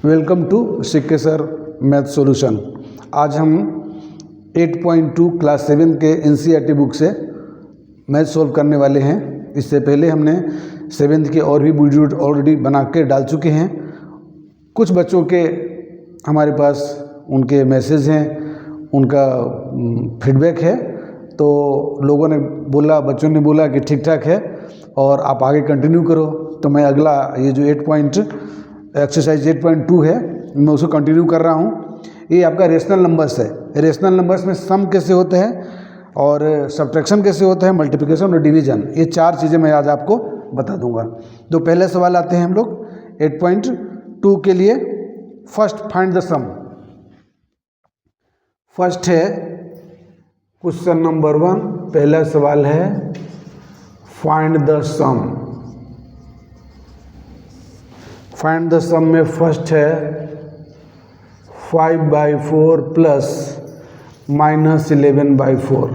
Welcome to सिक्के sir math solution. आज हम 8.2 क्लास 7 के एनसीईआरटी बुक से मैथ सॉल्व करने वाले हैं। इससे पहले हमने 7th के और भी वीडियो ऑलरेडी बना के डाल चुके हैं। कुछ बच्चों के हमारे पास उनके मैसेज हैं, उनका फीडबैक है, तो लोगों ने बोला, बच्चों ने बोला कि ठीक ठाक है और आप आगे कंटिन्यू करो। तो मैं अगला ये जो एक्सरसाइज 8.2 है, मैं उसको कंटिन्यू कर रहा हूँ। ये आपका रेशनल नंबर्स है। रेशनल नंबर्स में सम कैसे होता है और सब्ट्रैक्शन कैसे होता है, मल्टीप्लिकेशन और डिवीजन, ये 4 चीज़ें मैं आज आपको बता दूंगा। तो पहले सवाल आते हैं हम लोग 8.2 के लिए। First find the sum. First है क्वेश्चन नंबर 1। पहला सवाल है find the sum. Find the sum में फर्स्ट है 5/4 प्लस -11/4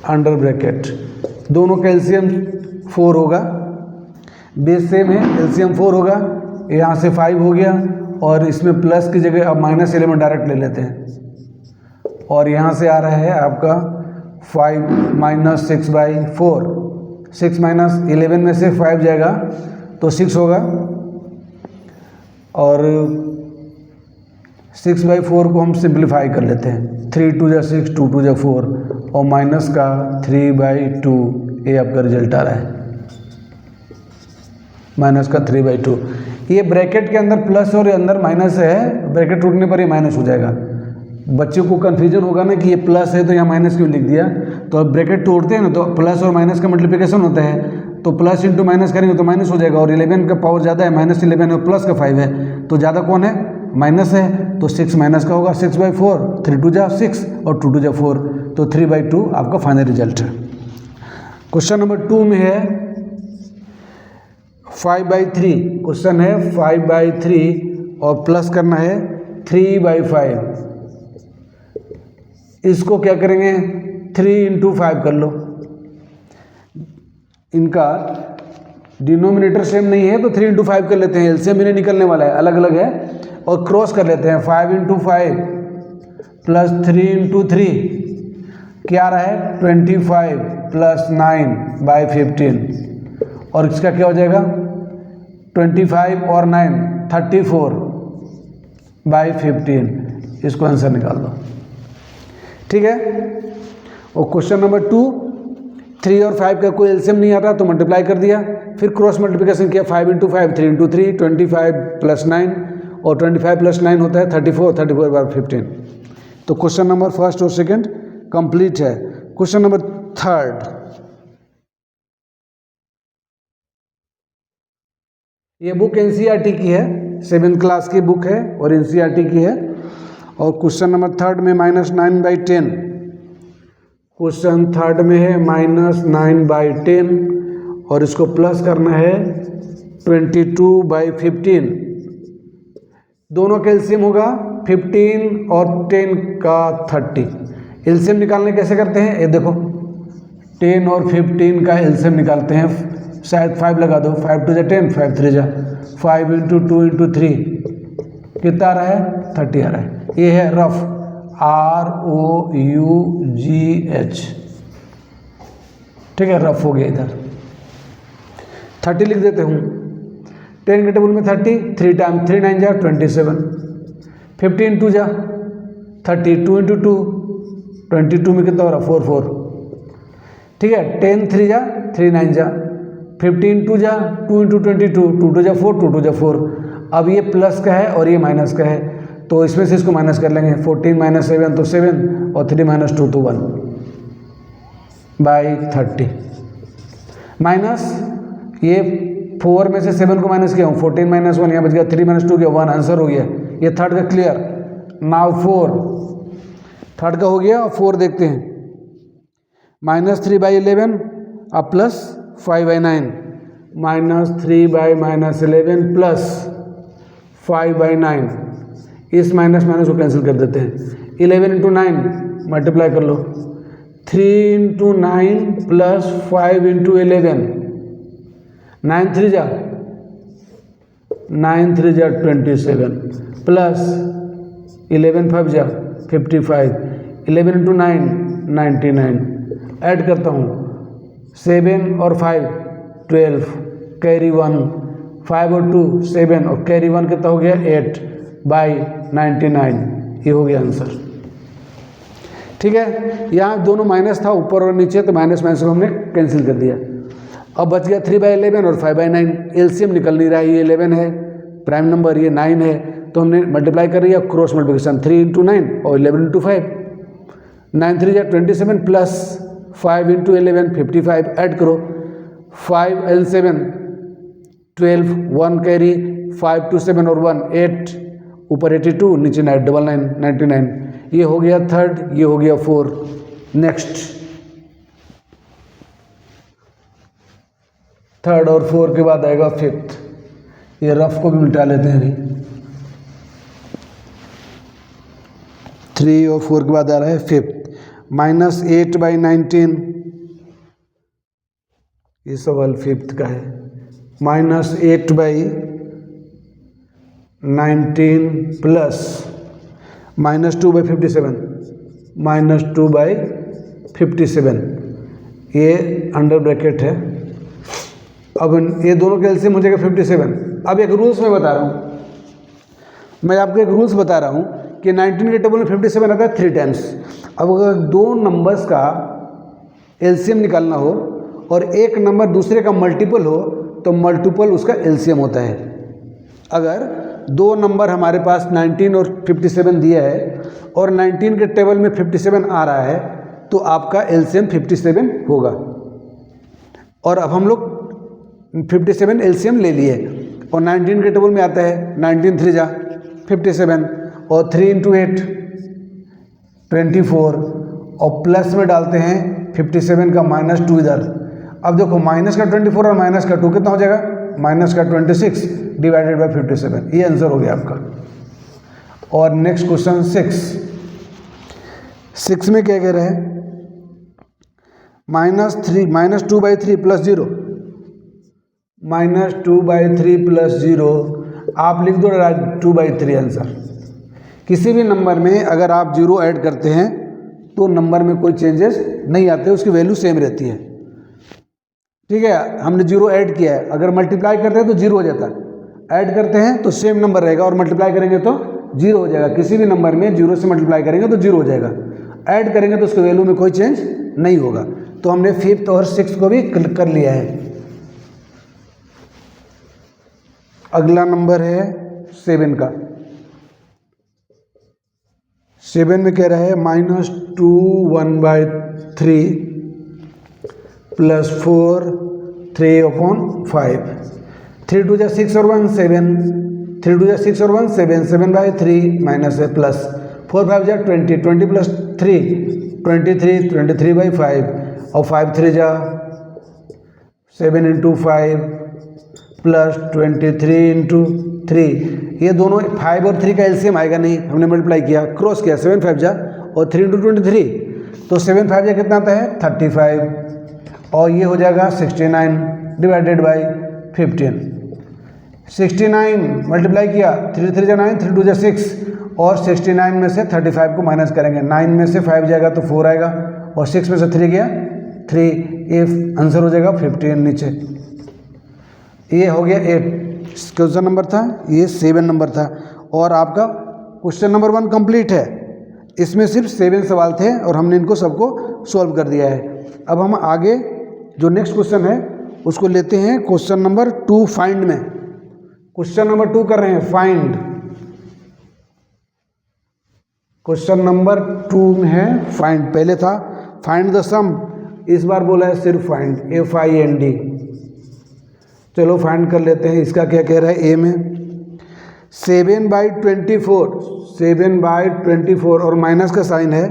अंडर ब्रैकेट। दोनों का एलसीएम 4 होगा, बेस सेम है, एलसीएम 4 होगा। यहाँ से 5 हो गया और इसमें प्लस की जगह अब -11 डायरेक्ट ले लेते हैं और यहाँ से आ रहा है आपका 5 - 6/4। 6 - 11 में से 5 जाएगा तो 6 होगा और 6/4 को हम सिंप्लीफाई कर लेते हैं। 3 × 2 = 6, 2 × 2 = 4 और माइनस का 3/2। ये आपका रिजल्ट आ रहा है, माइनस का 3/2। ये ब्रैकेट के अंदर प्लस और अंदर माइनस है, ब्रैकेट टूटने पर ये माइनस हो जाएगा। बच्चों को कन्फ्यूजन होगा ना कि ये प्लस है तो यहाँ माइनस क्यों लिख दिया। तो अब ब्रैकेट तोड़ते हैं ना, तो प्लस और माइनस का मल्टीप्लिकेशन होता है, तो प्लस इंटू माइनस करेंगे तो माइनस हो जाएगा। और 11 का पावर ज़्यादा है, -11 है, प्लस का 5 है, तो ज़्यादा कौन है, माइनस है, तो 6 माइनस का होगा। 6/4, 3 × 2 = 6 और 2 × 2 = 4, तो 3/2 आपका फाइनल रिजल्ट है। क्वेश्चन नंबर 2 में है 5/3। क्वेश्चन है 5/3 और प्लस करना है 3/5। इसको क्या करेंगे, 3 × 5 कर लो। इनका डिनोमिनेटर सेम नहीं है तो 3 × 5 कर लेते हैं, एलसीएम भी नहीं निकलने वाला है, अलग अलग है। और क्रॉस कर लेते हैं 5 × 5 प्लस 3 × 3 क्या आ रहा है 25 प्लस 9/15 और इसका क्या हो जाएगा 25 और 9 34/15। इसको आंसर निकाल दो, ठीक है। और क्वेश्चन नंबर 2, 3 और 5 का कोई एलसीएम नहीं आ रहा तो मल्टीप्लाई कर दिया, फिर क्रॉस मल्टीप्लिकेशन किया 5 × 5 3 × 3 25 + 9 और 25 + 9 होता है 34/15। तो क्वेश्चन नंबर फर्स्ट और सेकंड कंप्लीट है। क्वेश्चन नंबर 3, ये बुक एनसीईआरटी की है, 7th क्लास की बुक है और एनसीईआरटी की है। और क्वेश्चन नंबर 3 में -9/10। क्वेश्चन 3 में है -9/10 और इसको प्लस करना है 22/15। दोनों का एलसीएम होगा 15 और 10 का 30। एलसीएम निकालने कैसे करते हैं, ये देखो 10 और 15 का एलसीएम निकालते हैं। शायद 5 लगा दो, 5 × 2 = 10, 5 × 3 = 5 × 2 × 3 कितना आ रहा है 30 आ रहा है। ये है रफ, ROUGH, ठीक है, रफ हो गया। इधर 30 लिख देते हूँ। 10 के टेबल में 30, 3 टाइम 3 × 9 = 27, 15 × 2 = 30, 2 × 2 22 में कितना हो रहा 4, ठीक है। 10 × 3 = 3 × 9 = 15 × 2 = 2 × 22, 2 × 2 = 4, 2 × 2 = 4। अब ये प्लस का है और ये माइनस का है, तो इसमें से इसको माइनस कर लेंगे। 14 - 7 तो 7 और 3 - 2 तो 1/30 माइनस ये 4 में से 7 को माइनस किया हूँ, 14 - 1 यहाँ बच गया, 3 - 2 गया 1, आंसर हो गया। ये थर्ड का क्लियर। नाउ 4, थर्ड का हो गया और 4 देखते हैं। -3/11 अब प्लस 5/9, -3/11 प्लस 5/9। इस माइनस माइनस को कैंसिल कर देते हैं। 11 × 9 मल्टीप्लाई कर लो, 3 × 9 + 5 × 11, 9 × 3 = 9 3 जा 27 प्लस 11 5 जा 55, 11 इंटू 9 99, ऐड करता हूँ 7 और 5 12, कैरी 1, 5 और 2 7 और कैरी 1 कितना हो गया 8 बाई 99, ये हो गया आंसर। ठीक है, यहाँ दोनों माइनस था ऊपर और नीचे, तो माइनस माइनस को हमने कैंसिल कर दिया। अब बच गया 3/11 और 5/9, एलसीएम निकल नहीं रहा है, ये 11 है प्राइम नंबर, ये 9 है, तो हमने मल्टीप्लाई कर लिया क्रॉस मल्टीप्लिकेशन 3 इंटू 9 और 11 इंटू 5, 9 3 जा 27 प्लस 5 इंटू 11 55, ऐड करो 5 and 7 12, 1 कैरी 5 2 7 और 1 8, ऊपर 82 नीचे 99 99, ये हो गया थर्ड, ये हो गया 4। नेक्स्ट थर्ड और 4 के बाद आएगा फिफ्थ, ये रफ को भी मिटा लेते हैं अभी। 3 और 4 के बाद आ रहा है फिफ्थ, -8/19, ये सवाल फिफ्थ का है, -8/19 प्लस -2/57, -2/57, ये अंडर ब्रैकेट है। अब ये दोनों के एलसीएम हो जाएगा 57। अब एक रूल्स मैं बता रहा हूँ, मैं आपको एक रूल्स बता रहा हूँ कि 19 के टेबल में 57 आता है 3 टाइम्स। अब अगर दो नंबर्स का एलसीएम निकालना हो और एक नंबर दूसरे का मल्टीपल हो तो मल्टीपल उसका एलसीएम होता है। अगर दो नंबर हमारे पास 19 और 57 दिया है और 19 के टेबल में 57 आ रहा है तो आपका एलसीएम 57 होगा। और अब हम लोग 57 एलसीएम ले लिए और 19 के टेबल में आता है 19 3 जा 57 और 3 इंटू 8 24 और प्लस में डालते हैं 57 का -2 इधर। अब देखो माइनस का 24 और माइनस का 2 कितना हो जाएगा, माइनस का 26 डिवाइडेड बाय 57, ये आंसर हो गया आपका। और नेक्स्ट क्वेश्चन 6 में क्या कह रहे हैं, -2/3 प्लस 0, -2/3 प्लस 0, आप लिख दो 2/3 आंसर। किसी भी नंबर में अगर आप 0 ऐड करते हैं तो नंबर में कोई चेंजेस नहीं आते, उसकी वैल्यू सेम रहती है। ठीक है, हमने 0 ऐड किया है, अगर मल्टीप्लाई करते हैं तो 0 हो जाता है, ऐड करते हैं तो सेम नंबर रहेगा और मल्टीप्लाई करेंगे तो 0 हो जाएगा। किसी भी नंबर में 0 से मल्टीप्लाई करेंगे तो 0 हो जाएगा, ऐड करेंगे तो उसकी वैल्यू में कोई चेंज नहीं होगा। तो हमने 5th और 6th को भी कर लिया है। अगला नंबर है 7 का। 7 में कह रहा है -2 1/3 प्लस 4 3/5, 3 2 जा 6 और 1 7, 3 2 जा 6 और 1 7, 7/3 माइनस है प्लस 4 5 जा 20, 20 प्लस 3 23, 23/5 और 5 3 जा 7 इंटू 5 प्लस 23 इंटू 3, ये दोनों 5 और 3 का एलसीएम आएगा नहीं, हमने मल्टीप्लाई किया, क्रॉस किया, 7 5 जा और 3 इंटू 23, तो 7 5 जा कितना आता है 35 और ये हो जाएगा 69 डिवाइडेड बाई 15। 69 मल्टीप्लाई किया, 3 3 जा 9, 3 2 जा 6 और 69 में से 35 को माइनस करेंगे, 9 में से 5 जाएगा तो 4 आएगा और 6 में से 3 गया 3, ये आंसर हो जाएगा 15 नीचे। ये हो गया 8 क्वेश्चन नंबर था, ये 7 नंबर था और आपका क्वेश्चन नंबर 1 कंप्लीट है। इसमें सिर्फ 7 सवाल थे और हमने इनको सबको सॉल्व कर दिया है। अब हम आगे जो नेक्स्ट क्वेश्चन है उसको लेते हैं क्वेश्चन नंबर 2 फाइंड में। क्वेश्चन नंबर 2 कर रहे हैं फाइंड। क्वेश्चन नंबर 2 में है फाइंड, पहले था फाइंड द सम, इस बार बोला है सिर्फ फाइंड, FIND। चलो फाइंड कर लेते हैं। इसका क्या कह रहा है ए में 7/24 और माइनस का साइन है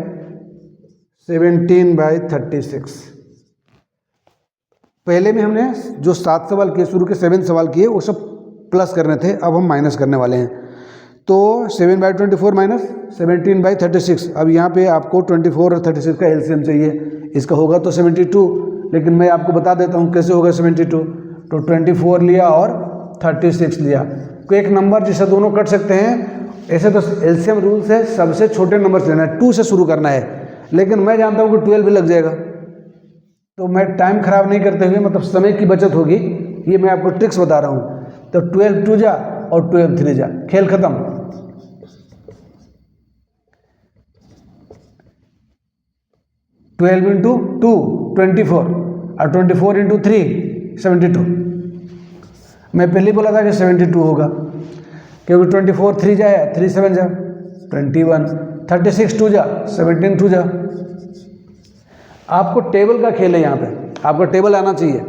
17/36। पहले में हमने जो 7 सवाल किए, शुरू के 7 सवाल किए, वो सब प्लस करने थे, अब हम माइनस करने वाले हैं। तो 7/24 माइनस 17/36। अब यहाँ पे आपको 24 और 36 का एलसीएम चाहिए, इसका होगा तो 72, लेकिन मैं आपको बता देता हूँ कैसे होगा 72। तो 24 लिया और 36 लिया। कोई एक नंबर जिसे दोनों कट सकते हैं, ऐसे तो एलसीएम रूल से सबसे छोटे नंबर से लेना है, 2 से शुरू करना है, लेकिन मैं जानता हूँ कि 12 भी लग जाएगा, तो मैं टाइम खराब नहीं करते हुए, मतलब समय की बचत होगी, ये मैं आपको ट्रिक्स बता रहा हूँ। तो 12 2 जा और 12 3 जा, खेल खत्म। 12 इंटू 2 24 और 24 इंटू 3 72। मैं पहले बोला था कि 72 होगा, क्योंकि 24 3 जाए 3 7 जा 21, 36 2 जा 17 2 जा। आपको टेबल का खेल है, यहाँ पे आपको टेबल आना चाहिए।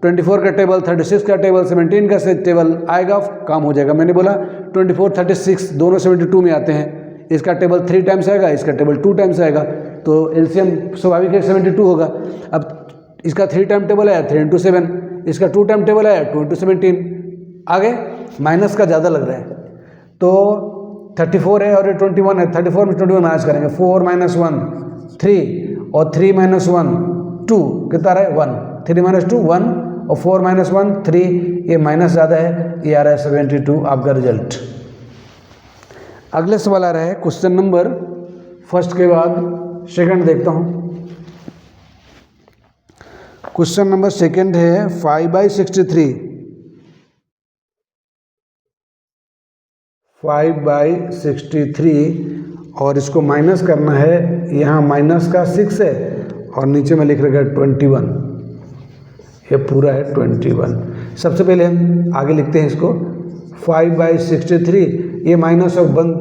24 का टेबल, 36 का टेबल, 17 का टेबल आएगा, काम हो जाएगा। मैंने बोला 24 36 दोनों 72 में आते हैं, इसका टेबल 3 टाइम्स आएगा, इसका टेबल 2 टाइम्स आएगा, तो एलसीएम स्वाभाविक है 72 होगा। अब इसका 3 टाइम टेबल है 3 इंटू 7, इसका 2 टाइम टेबल है 2 इंटू 17। आगे माइनस का ज़्यादा लग रहा है, तो 34 है और ये 21 है, 34 में 21 माइनस करेंगे, 4 - 1 3 और 3 - 1 2, कितना रहा है 1, 3 - 2 1 और 4 - 1 3, ये माइनस ज़्यादा है, ये आ रहा है 72 आपका रिजल्ट। अगले सवाल आ रहा है क्वेश्चन नंबर फर्स्ट के बाद सेकंड देखता हूँ। क्वेश्चन नंबर सेकंड है 5/63, 5/63 और इसको माइनस करना है। यहाँ माइनस का 6 है और नीचे में लिख रखा है 21, ये पूरा है 21। सबसे पहले हम आगे लिखते हैं इसको 5/63, ये माइनस और 1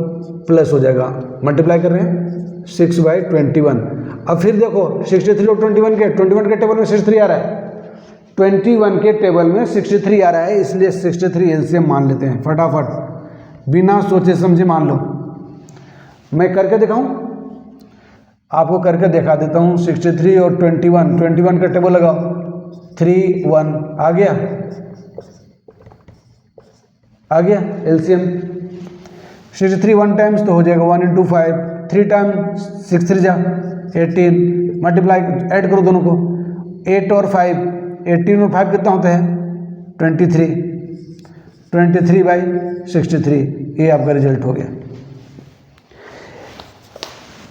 प्लस हो जाएगा, मल्टीप्लाई कर रहे हैं 6/21। अब फिर देखो 63 और 21 के टेबल में 63 आ रहा है, 21 के टेबल में 63 आ रहा है, इसलिए 63 एलसीएम मान लेते हैं फटाफट, बिना सोचे समझे मान लो। मैं करके दिखाऊं, आपको करके दिखा देता हूं। 63 और 21 का टेबल लगाओ, 3 1 आ गया एलसीएम। 63 1 टाइम्स तो हो जाएगा 1 इंटू 5, 3 टाइम्स 6 3 जा 18, मल्टीप्लाई ऐड करो दोनों को, 8 और 5, 18 और 5 कितना होता है 23, 23/63, ये आपका रिजल्ट हो गया।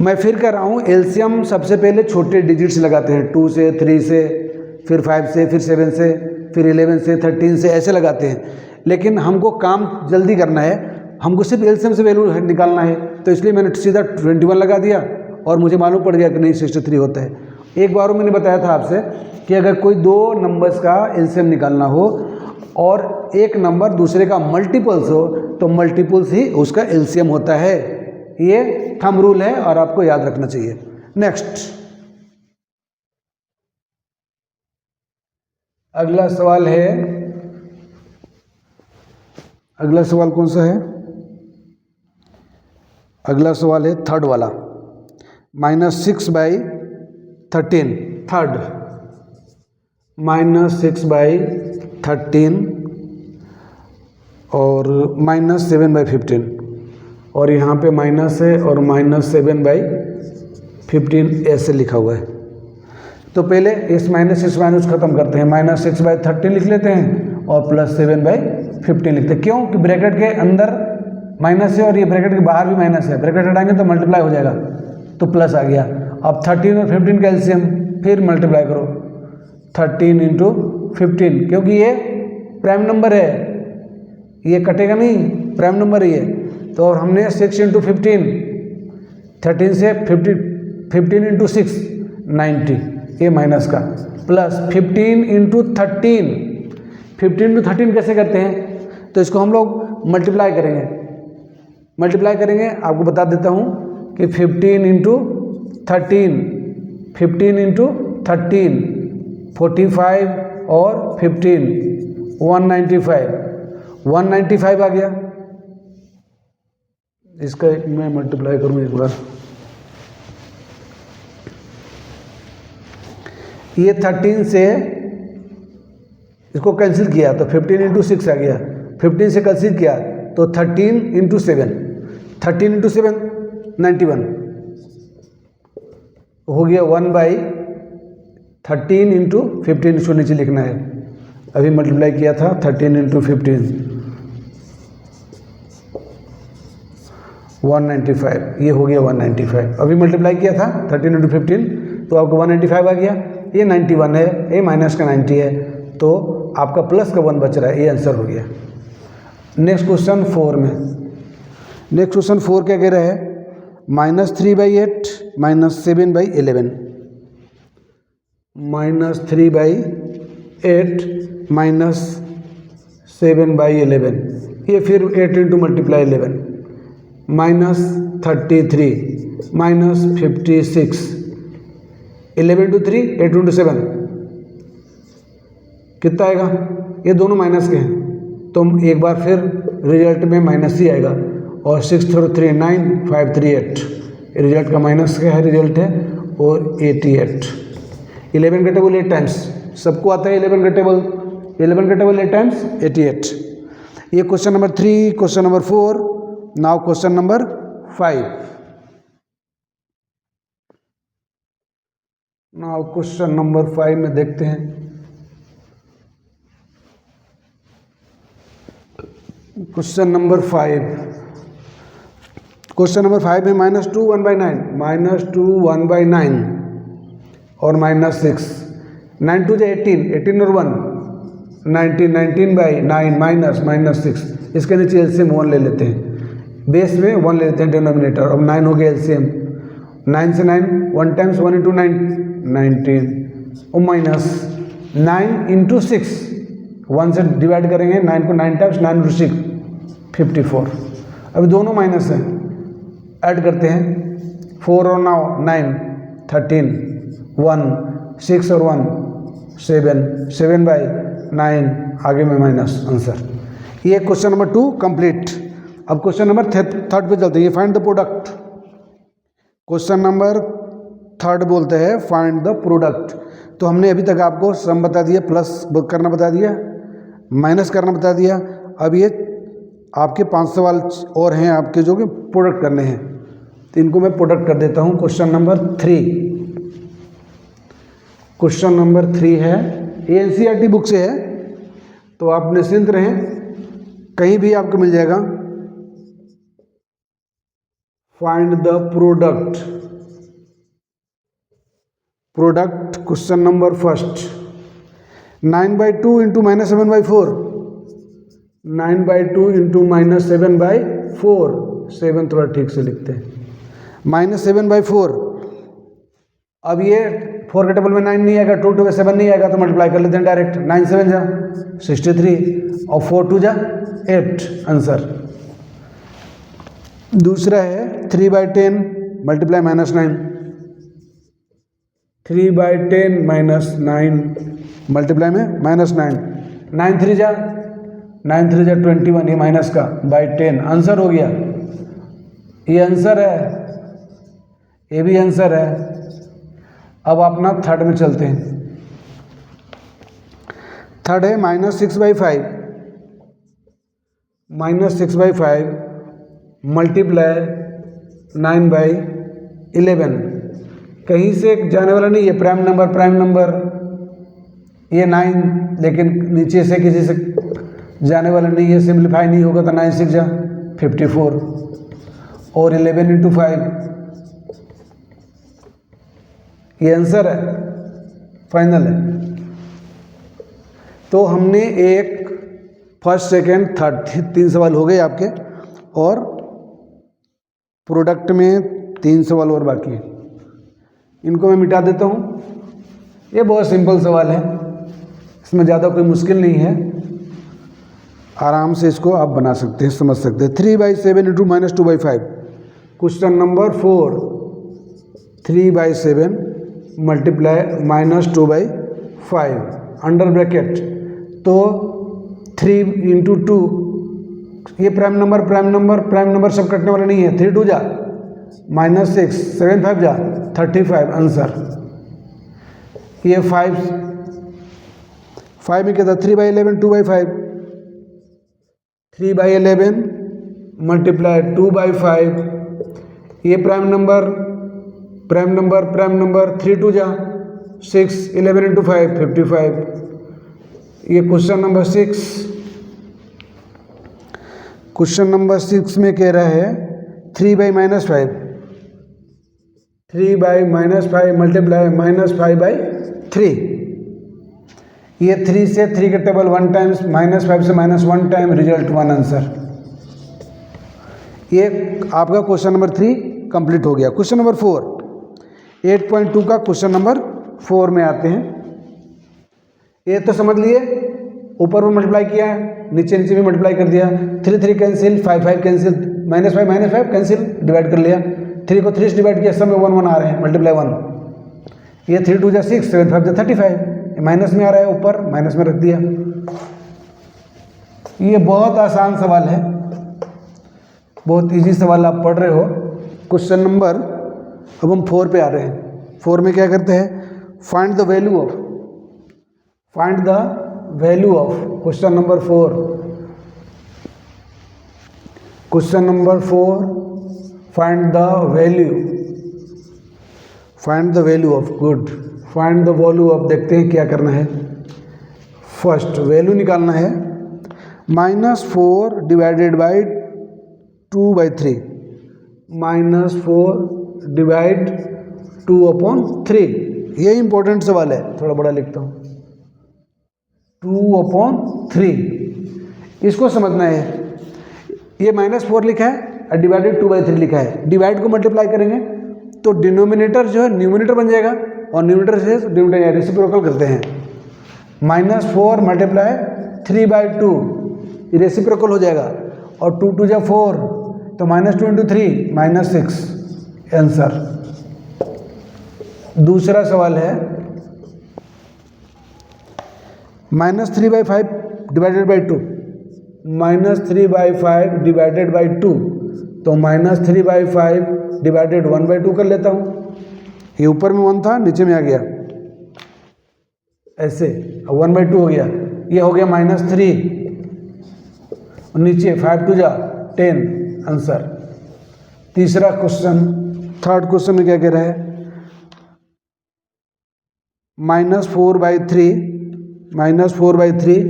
मैं फिर कह रहा हूँ, एलसीएम सबसे पहले छोटे डिजिट्स लगाते हैं, 2 से 3 से, फिर 5 से, फिर 7 से, फिर 11 से, 13 से, ऐसे लगाते हैं। लेकिन हमको काम जल्दी करना है, हमको सिर्फ एलसीएम से वैल्यू निकालना है, तो इसलिए मैंने सीधा 21 लगा दिया और मुझे मालूम पड़ गया कि नहीं 63 होता है। एक बार मैंने बताया था आपसे कि अगर कोई 2 नंबर्स का एलसीएम निकालना हो और एक नंबर दूसरे का मल्टीपल्स हो, तो मल्टीपल्स ही उसका एलसीएम होता है। ये थंब रूल है और आपको याद रखना चाहिए। नेक्स्ट, अगला सवाल है, अगला सवाल कौन सा है? अगला सवाल है थर्ड वाला, -6/13, थर्ड, -6/13 और -7/15, और यहाँ पे माइनस है और -7/15 ऐसे लिखा हुआ है। तो पहले इस माइनस ख़त्म करते हैं, -6/13 लिख लेते हैं और +7/15 लिखते हैं। क्यों कि ब्रैकेट के अंदर माइनस है और ये ब्रैकेट के बाहर भी माइनस है, ब्रैकेट हटाएंगे तो मल्टीप्लाई हो जाएगा, तो प्लस आ गया। अब 13 और 15 का एलसीएम फिर मल्टीप्लाई करो, 13 इंटू 15, क्योंकि ये प्राइम नंबर है, ये कटेगा नहीं, प्राइम नंबर है ये। तो और हमने 6 इंटू 15, 13 से 15 इंटू 6 90, ये माइनस का, प्लस 15 इंटू 13, 15 इंटू 13 कैसे करते हैं? तो इसको हम लोग मल्टीप्लाई करेंगे, आपको बता देता हूँ कि 15 इंटू 13, 15 इंटू 13 45 और 15 195 आ गया। इसका एक मैं मल्टीप्लाई करूँ एक बार, ये 13 से इसको कैंसिल किया तो 15 इंटू 6 आ गया, 15 से कैंसिल किया तो 13 इंटू 7, 13 इंटू 7 91 हो गया, 1/13 इंटू 15, इसको नीचे लिखना है अभी मल्टीप्लाई किया था 13 इंटू 15 195, ये हो गया 195। अभी मल्टीप्लाई किया था 13 इंटू 15 तो आपको 195 आ गया। ये 91 है, ये माइनस का 90 है, तो आपका प्लस का 1 बच रहा है, ये आंसर हो गया। नेक्स्ट क्वेश्चन 4 में, नेक्स्ट क्वेश्चन 4 क्या कह रहा है, -3/8 -7/11, -3/8 -7/11, ये फिर 8 इंटू मल्टीप्लाई 11, -33 -56, 11 इंटू 3 8 इंटू 7 कितना आएगा, ये दोनों माइनस के हैं तो एक बार फिर रिजल्ट में माइनस ही आएगा, और 6 3 9 5 3 8, रिजल्ट का माइनस का है, रिजल्ट है और 88। 11 का टेबल 8 टाइम्स, सबको आता है 11 का टेबल, 11 का टेबल 8 टाइम्स 88। ये question number 3, question number 4। Now question number 5। Now question number 5 में देखते हैं। क्वेश्चन नंबर 5, क्वेश्चन नंबर 5 में -2 1/9, -2 1/9 और -6, 9 2 18, 18 और 1 19, 19/9 -6। इसके नीचे एलसीएम 1 ले लेते हैं, बेस में 1 ले लेते हैं डिनोमिनेटर। अब 9 हो गया एलसीएम, 9 से 9 1 टाइम्स 1 इंटू 9 19 और माइनस 9 इंटू 6, 1 से डिवाइड करेंगे 9 को 9 टाइम्स 9 इंटू 6 54। अभी दोनों माइनस हैं, ऐड करते हैं 4 और 9 13 1 6 और 1 7 7/9, आगे में माइनस आंसर। ये क्वेश्चन नंबर 2 कंप्लीट। अब क्वेश्चन नंबर 3 पे चलते हैं, find the product. Question number 3 बोलते हैं फाइंड द प्रोडक्ट। तो हमने अभी तक आपको सम बता दिया, प्लस करना बता दिया, माइनस करना बता दिया। अब ये आपके 5 सवाल और हैं आपके जो कि प्रोडक्ट करने हैं, तो इनको मैं प्रोडक्ट कर देता हूँ। क्वेश्चन नंबर 3, क्वेश्चन नंबर 3 है, ये एनसीईआरटी बुक से है, तो आप निश्चिंत रहें, कहीं भी आपको मिल जाएगा। Find the product. Product question number 1, 9/2 into -7/4, 9/2 into -7/4, 7 थोड़ा ठीक से लिखते हैं, -7/4। अब ये 4 के टेबल में 9 नहीं आएगा, 2 2 में 7 नहीं आएगा, तो मल्टीप्लाई कर लेते हैं डायरेक्ट। 9 7 जा 63 और 4 2 जा 8, आंसर। दूसरा है 3/10 मल्टीप्लाई -9, 3/10 -9 मल्टीप्लाई में -9, 9 3 जा 21, ये माइनस का बाई 10, आंसर हो गया। ये आंसर है, ये भी आंसर है। अब अपना 3rd में चलते हैं। 3rd है -6/5, -6/5 मल्टीप्लाई 9/11। कहीं से जाने वाला नहीं है, प्राइम नंबर ये 9, लेकिन नीचे से किसी से जाने वाला नहीं है, सिंप्लीफाई नहीं होगा, तो 9 6 जा 54 और 11 इंटू 5, ये आंसर है, फाइनल है। तो हमने एक फर्स्ट सेकंड थर्ड 3 सवाल हो गए आपके, और प्रोडक्ट में 3 सवाल और बाकी हैं। इनको मैं मिटा देता हूँ। ये बहुत सिंपल सवाल है, इसमें ज़्यादा कोई मुश्किल नहीं है, आराम से इसको आप बना सकते हैं, समझ सकते हैं। 3/7 into -2/5, question number 4, 3/7 multiply -2/5 under bracket, तो 3 इंटू 2, ये प्राइम नंबर सब कटने वाला नहीं है, 3 2 जा -6, 7 5 जा 35, आंसर। ये 5 में क्या था, 3/11 2/5, 3/11 मल्टीप्लाई 2/5, ये प्राइम नंबर 3 2 जा 6, 11 इंटू 5 55, ये क्वेश्चन नंबर 6। क्वेश्चन नंबर 6 में कह रहा है 3 by minus 5, 3 by minus 5 multiply minus 5 by 3। ये 3 से 3 का टेबल 1 टाइम्स, माइनस 5 से माइनस 1 टाइम, रिजल्ट 1 आंसर। ये आपका क्वेश्चन नंबर 3 कंप्लीट हो गया। क्वेश्चन नंबर 4, 8.2 का क्वेश्चन नंबर 4 में आते हैं। ये तो समझ लिए, ऊपर में मल्टीप्लाई किया, नीचे नीचे भी मल्टीप्लाई कर दिया। 3 3 cancel, 5 5 cancel, minus 5 cancel, divide कर लिया। 3 को 3 से डिवाइड किया, सब में 1 1 आ रहे हैं, मल्टीप्लाई 1। ये 3 2 जा 6, 7 5 जा 35, माइनस में आ रहा है, ऊपर माइनस में रख दिया। ये बहुत आसान सवाल है, बहुत इजी सवाल आप पढ़ रहे हो। क्वेश्चन नंबर, अब हम 4 पे आ रहे हैं। 4 में क्या करते हैं, find the value of, find the value of, question number 4। Question number 4, find the value, find the value of, good, find the value of. देखते हैं क्या करना है। फर्स्ट वैल्यू निकालना है, -4 डिवाइडेड बाई 2/3, -4 डिवाइड 2/3। ये इंपॉर्टेंट सवाल है, थोड़ा बड़ा लिखता हूँ, 2/3। इसको समझना है। ये -4 लिखा है और डिवाइडेड 2/3 लिखा है। डिवाइड को मल्टीप्लाई करेंगे तो डिनोमिनेटर जो है न्यूमिनेटर बन जाएगा, और न्यूमिनेटर से डिनोमिनेटर रेसिप्रोकल करते हैं। -4 मल्टीप्लाई 3/2, ये रेसिप्रोकल हो जाएगा, और 2 2 जा 4, तो -2 × 3 -6 आंसर। दूसरा सवाल है -3/5 डिवाइडेड बाई 2, -3/5 डिवाइडेड बाई 2, तो -3/5 डिवाइडेड 1/2 कर लेता हूँ। ये ऊपर में 1 था, नीचे में आ गया ऐसे, 1/2 हो गया। ये हो गया -3, नीचे 5 2 जा 10 आंसर। तीसरा क्वेश्चन, थर्ड क्वेश्चन में क्या कह रहा है, -4/3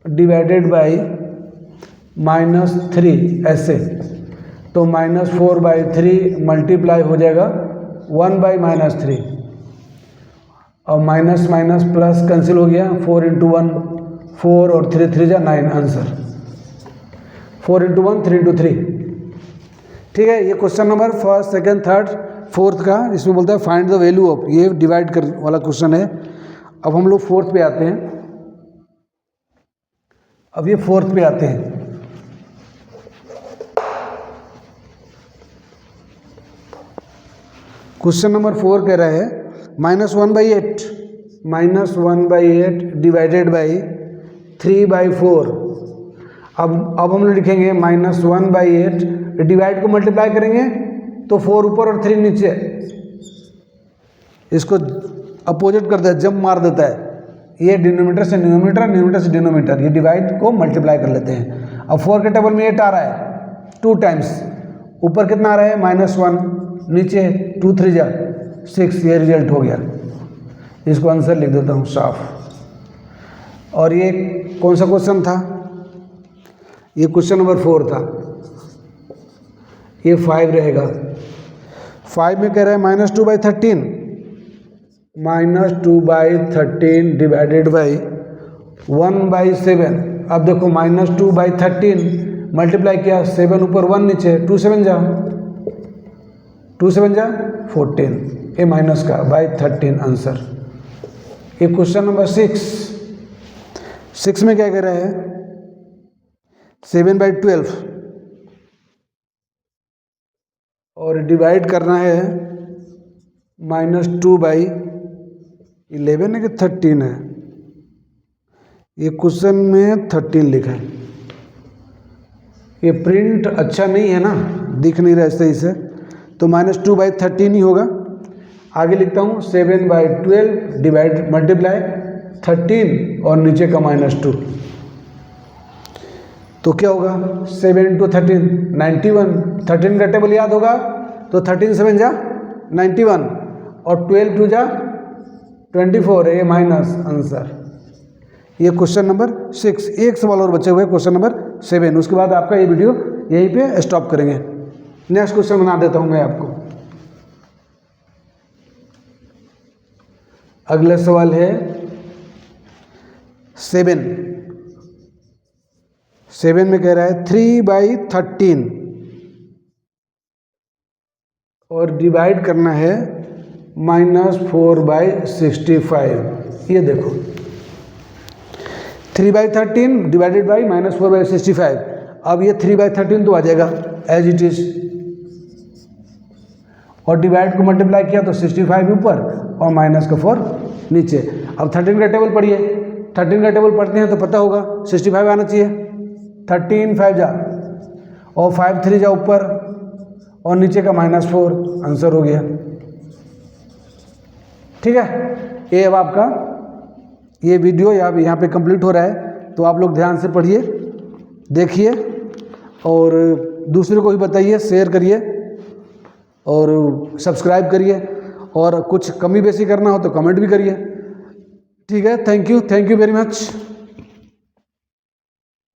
डिवाइडेड बाई -3 ऐसे, तो -4/3 मल्टीप्लाई हो जाएगा 1/-3, और माइनस माइनस प्लस कैंसिल हो गया। 4 × 1 4, और 3 3 जा 9 आंसर। 4 × 1 3 × 3। ठीक है, ये question number first, second, third, fourth का, इसमें बोलता है फाइंड द वैल्यू ऑफ, ये डिवाइड कर वाला क्वेश्चन है। अब हम लोग फोर्थ पे आते हैं। अब ये फोर्थ पे आते हैं। क्वेश्चन नंबर 4 कह रहा है -1/8 डिवाइडेड बाई 3/4। अब हम लोग लिखेंगे -1/8, डिवाइड को मल्टीप्लाई करेंगे तो 4 ऊपर और 3 नीचे, इसको अपोजिट कर देता है, जंप मार देता है। ये डिनोमिनेटर से न्यूमिनेटर, न्यूमिनेटर से डिनोमिनेटर, ये डिवाइड को मल्टीप्लाई कर लेते हैं। अब 4 के टेबल में 8 आ रहा है 2 टाइम्स, ऊपर कितना आ रहा है -1, नीचे 2 3 जा 6, ये रिजल्ट हो गया। इसको आंसर लिख देता हूँ साफ। और ये कौन सा क्वेश्चन था, ये क्वेश्चन नंबर 4 था। ये 5 रहेगा। 5 में कह रहा है -2/13, -2/13 डिवाइडेड बाई 1/7। अब देखो -2/13 मल्टीप्लाई किया, 7 ऊपर 1 नीचे, 2 7 जा 14, ये माइनस का /13 आंसर। ये क्वेश्चन नंबर 6 में क्या कह रहा है 7/12, और डिवाइड करना है -2/11 है कि 13 है। ये क्वेश्चन में 13 लिखा है। ये प्रिंट अच्छा नहीं है ना, दिख नहीं रहा सही से, तो -2/13 ही होगा। आगे लिखता हूँ 7/12 डिवाइड मल्टीप्लाई 13 और नीचे का -2, तो क्या होगा 7 × 13 91। 13 का टेबल याद होगा तो 13 7 जा 91, और 12 2 जा 24 है ये माइनस आंसर। ये क्वेश्चन नंबर 6। एक सवाल और बचे हुए क्वेश्चन नंबर 7। उसके बाद आपका ये वीडियो यहीं पे स्टॉप करेंगे। नेक्स्ट क्वेश्चन बना देता हूँ मैं आपको। अगला सवाल है 7 में कह रहा है 3/13 और डिवाइड करना है -4/65। ये देखो 3/13 डिवाइडेड बाई -4/65। अब ये 3/13 तो आ जाएगा एज इट इज, और डिवाइड को मल्टीप्लाई किया तो 65 ऊपर और माइनस का 4 नीचे। अब 13 का टेबल पढ़िए, 13 का टेबल पढ़ते हैं तो पता होगा 65 आना चाहिए। 13 5 जा और 5 3 जा ऊपर और नीचे का -4, आंसर हो गया। ठीक है, ये अब आपका ये वीडियो यहाँ पे कंप्लीट हो रहा है, तो आप लोग ध्यान से पढ़िए, देखिए और दूसरे को भी बताइए, शेयर करिए और सब्सक्राइब करिए, और कुछ कमी बेसी करना हो तो कमेंट भी करिए। ठीक है, थैंक यू वेरी मच।